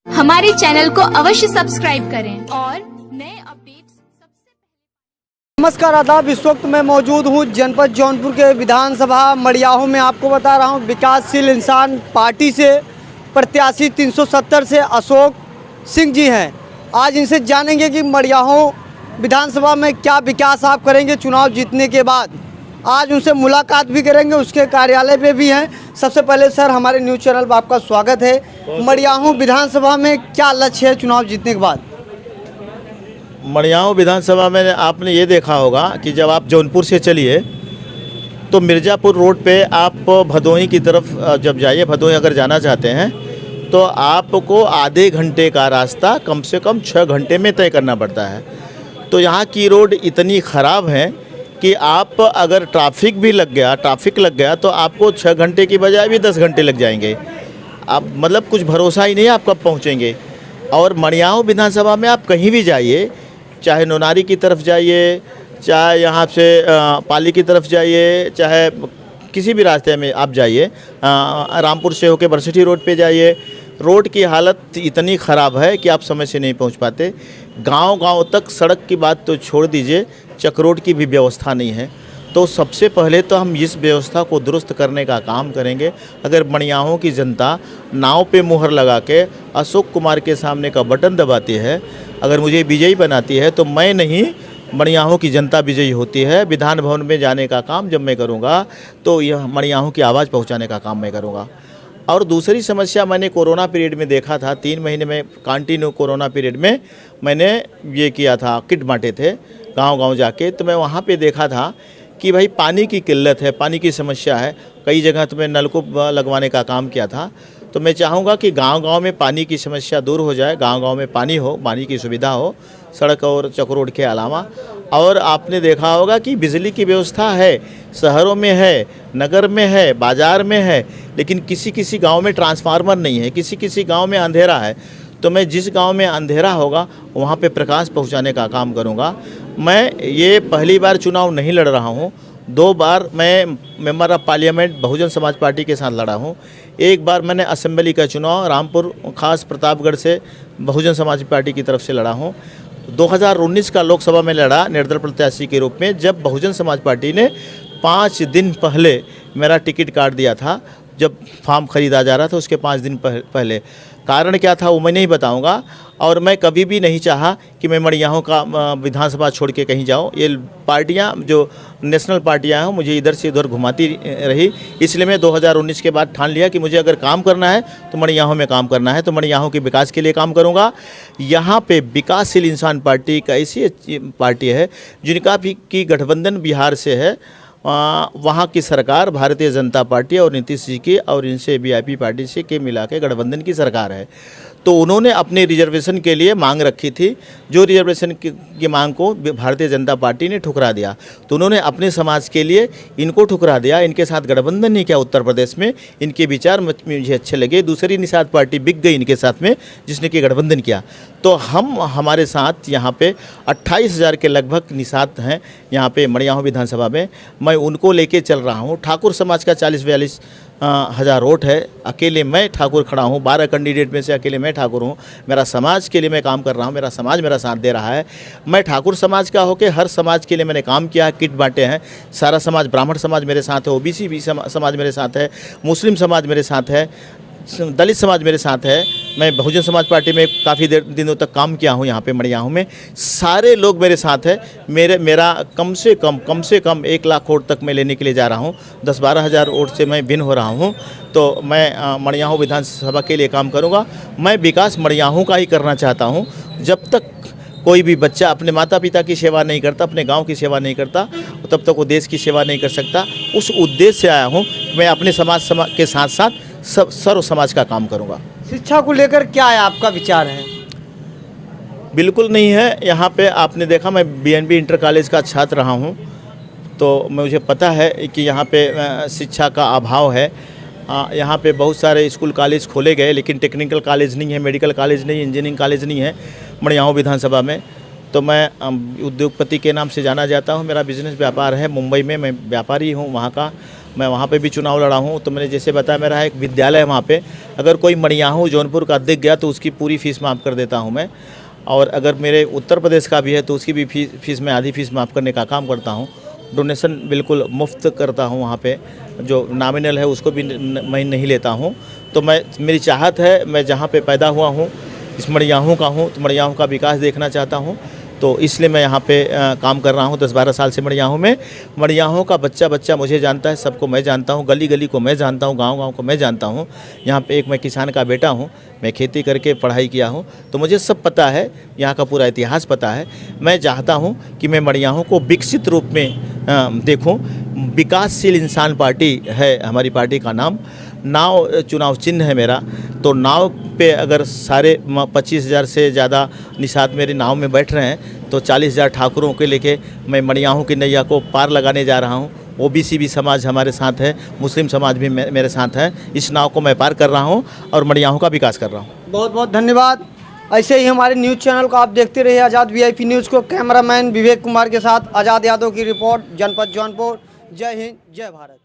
हमारे चैनल को अवश्य सब्सक्राइब करें और नए अपडेट्स सबसे नमस्कार आदाब। इस वक्त मैं मौजूद हूं जनपद जौनपुर के विधानसभा मड़ियाहू में। आपको बता रहा हूं विकासशील इंसान पार्टी से प्रत्याशी 370 से अशोक सिंह जी हैं। आज इनसे जानेंगे कि मड़ियाहू विधानसभा में क्या विकास आप करेंगे चुनाव जीतने के बाद। आज उनसे मुलाकात भी करेंगे, उसके कार्यालय पे भी हैं। सबसे पहले सर, हमारे न्यूज़ चैनल पर आपका स्वागत है। मड़ियाहू विधानसभा में क्या लक्ष्य है चुनाव जीतने के बाद? मड़ियाहू विधानसभा में आपने ये देखा होगा कि जब आप जौनपुर से चलिए तो मिर्ज़ापुर रोड पे आप भदोही की तरफ जब जाइए, भदोही अगर जाना चाहते हैं तो आपको आधे घंटे का रास्ता कम से कम 6 घंटे में तय करना पड़ता है। तो यहाँ की रोड इतनी ख़राब है कि आप अगर ट्रैफिक लग गया तो आपको 6 घंटे की बजाय भी 10 घंटे लग जाएंगे। आप मतलब कुछ भरोसा ही नहीं है आप कब पहुँचेंगे। और मड़ियाहू विधानसभा में आप कहीं भी जाइए, चाहे नोनारी की तरफ जाइए, चाहे यहाँ से पाली की तरफ जाइए, चाहे किसी भी रास्ते में आप जाइए, रामपुर से होकर बरसठी रोड पे जाइए, रोड की हालत इतनी ख़राब है कि आप समय से नहीं पहुँच पाते। गांव-गांव तक सड़क की बात तो छोड़ दीजिए, चक रोड की भी व्यवस्था नहीं है। तो सबसे पहले तो हम इस व्यवस्था को दुरुस्त करने का काम करेंगे। अगर मड़ियाहू की जनता नाव पे मुहर लगा के अशोक कुमार के सामने का बटन दबाती है, अगर मुझे विजयी बनाती है तो मैं नहीं, मड़ियाहू की जनता विजयी होती है। विधान भवन में जाने का काम जब मैं करूँगा तो यह मड़ियाहू की आवाज़ पहुँचाने का काम मैं करूँगा। और दूसरी समस्या मैंने कोरोना पीरियड में देखा था, 3 महीने में कंटिन्यू कोरोना पीरियड में मैंने ये किया था, किट बांटे थे गांव-गांव जाके। तो मैं वहाँ पे देखा था कि भाई पानी की किल्लत है, पानी की समस्या है। कई जगह तो मैं नलकूप लगवाने का काम किया था। तो मैं चाहूँगा कि गांव-गांव में पानी की समस्या दूर हो जाए, गांव-गांव में पानी हो, पानी की सुविधा हो, सड़क और चक रोड के अलावा। और आपने देखा होगा कि बिजली की व्यवस्था है, शहरों में है, नगर में है, बाज़ार में है, लेकिन किसी गांव में ट्रांसफार्मर नहीं है, किसी गांव में अंधेरा है। तो मैं जिस गांव में अंधेरा होगा वहां पे प्रकाश पहुंचाने का काम करूंगा। मैं ये पहली बार चुनाव नहीं लड़ रहा हूं, 2 बार मैं member of parliament Bahujan Samaj party के साथ लड़ा हूं। एक बार मैंने असेंबली का चुनाव रामपुर खास प्रतापगढ़ से बहुजन समाज पार्टी की तरफ से लड़ा हूं। 2019 का लोकसभा में लड़ा निर्दल प्रत्याशी के रूप में, जब बहुजन समाज पार्टी ने 5 दिन पहले मेरा टिकट काट दिया था। जब फॉर्म खरीदा जा रहा था उसके 5 दिन पहले। कारण क्या था वो मैं नहीं बताऊंगा। और मैं कभी भी नहीं चाहा कि मैं मड़ियाहू का विधानसभा छोड़ के कहीं जाऊं। ये पार्टियां जो नेशनल पार्टियां हैं मुझे इधर से उधर घुमाती रही, इसलिए मैं 2019 के बाद ठान लिया कि मुझे अगर काम करना है तो मड़ियाहू में काम करना है, तो मड़ियाहू के विकास के लिए काम करूंगा। यहाँ पे विकासशील इंसान पार्टी का ऐसी पार्टी है जिनका भी की गठबंधन बिहार से है। वहाँ की सरकार भारतीय जनता पार्टी और नीतीश जी की और इनसे वीआईपी पार्टी से के मिला के गठबंधन की सरकार है। तो उन्होंने अपने रिजर्वेशन के लिए मांग रखी थी, जो रिजर्वेशन की मांग को भारतीय जनता पार्टी ने ठुकरा दिया। तो उन्होंने अपने समाज के लिए इनको ठुकरा दिया, इनके साथ गठबंधन नहीं किया उत्तर प्रदेश में। इनके विचार मुझे अच्छे लगे, दूसरी निषाद पार्टी बिक गई इनके साथ में जिसने कि गठबंधन किया। तो हमारे साथ यहाँ पे 28,000 के लगभग निषाद हैं यहाँ पे मड़ियाहू विधानसभा में। मैं उनको लेके चल रहा हूँ। ठाकुर समाज का 40-42 हज़ार वोट है, अकेले मैं ठाकुर खड़ा हूँ। 12 कैंडिडेट में से अकेले मैं ठाकुर हूँ। मेरा समाज के लिए मैं काम कर रहा हूँ, मेरा समाज मेरा साथ दे रहा है। मैं ठाकुर समाज का होकर हर समाज के लिए मैंने काम किया है, किट बांटे हैं। सारा समाज, ब्राह्मण समाज मेरे साथ है, ओबीसी भी समाज मेरे साथ है, मुस्लिम समाज मेरे साथ है, दलित समाज मेरे साथ है। मैं बहुजन समाज पार्टी में काफ़ी दिनों तक काम किया हूँ यहाँ पे मड़ियाहू में। सारे लोग मेरे साथ हैं। मेरा कम से कम 1 लाख वोट तक मैं लेने के लिए जा रहा हूँ। 10-12 हज़ार वोट से मैं भिन्न हो रहा हूँ। तो मैं मड़ियाहू विधानसभा के लिए काम करूँगा। मैं विकास मड़ियाहू का ही करना चाहता हूँ। जब तक कोई भी बच्चा अपने माता पिता की सेवा नहीं करता, अपने गांव की सेवा नहीं करता, तब तक वो देश की सेवा नहीं कर सकता। उस उद्देश्य से आया हूँ। मैं अपने समाज के साथ साथ सर्व समाज का काम करूँगा। शिक्षा को लेकर क्या है आपका विचार है? बिल्कुल नहीं है। यहाँ पे आपने देखा, मैं बीएनबी इंटर कॉलेज का छात्र रहा हूँ, तो मुझे पता है कि यहाँ पे शिक्षा का अभाव है। यहाँ पे बहुत सारे स्कूल कॉलेज खोले गए, लेकिन टेक्निकल कॉलेज नहीं है, मेडिकल कॉलेज नहीं, इंजीनियरिंग कॉलेज नहीं है मड़ियाहू विधानसभा में। तो मैं उद्योगपति के नाम से जाना जाता हूँ। मेरा बिजनेस व्यापार है मुंबई में, मैं व्यापारी हूँ वहाँ का। मैं वहाँ पे भी चुनाव लड़ा हूँ। तो मैंने जैसे बताया, मेरा एक विद्यालय है वहाँ पे, अगर कोई मड़ियाहू जौनपुर का दिख गया तो उसकी पूरी फ़ीस माफ़ कर देता हूँ मैं। और अगर मेरे उत्तर प्रदेश का भी है तो उसकी भी फीस मैं आधी फ़ीस माफ़ करने का काम करता हूँ। डोनेशन बिल्कुल मुफ्त करता हूँ वहाँ पे, जो नॉमिनल है उसको भी मैं नहीं लेता हूँ। तो मेरी चाहत है, मैं जहाँ पे पैदा हुआ हूँ इस मड़ियाहू का हूँ, तो मड़ियाहू का विकास देखना चाहता हूँ। तो इसलिए मैं यहाँ पे काम कर रहा हूँ 10-12 साल से मड़ियाहू में। मड़ियाहू का बच्चा मुझे जानता है, सबको मैं जानता हूँ, गली गली को मैं जानता हूँ, गांव गांव को मैं जानता हूँ। यहाँ पे एक मैं किसान का बेटा हूँ, मैं खेती करके पढ़ाई किया हूँ, तो मुझे सब पता है, यहाँ का पूरा इतिहास पता है। मैं चाहता हूँ कि मैं मड़ियाहू को विकसित रूप में देखूँ। विकासशील इंसान पार्टी है हमारी पार्टी का नाम। नाव चुनाव चिन्ह है मेरा। तो नाव पे अगर सारे 25,000 से ज़्यादा निषाद मेरे नाव में बैठ रहे हैं, तो 40,000 ठाकुरों के लेके मैं मड़ियाहू की नैया को पार लगाने जा रहा हूँ। ओबीसी भी समाज हमारे साथ है, मुस्लिम समाज भी मेरे साथ है। इस नाव को मैं पार कर रहा हूँ और मड़ियाहू का विकास कर रहा हूँ। बहुत बहुत धन्यवाद। ऐसे ही हमारे न्यूज़ चैनल को आप देखते रहिए आज़ाद VIP न्यूज़ को। कैमरामैन विवेक कुमार के साथ आज़ाद यादव की रिपोर्ट, जनपद जौनपुर। जय हिंद, जय भारत।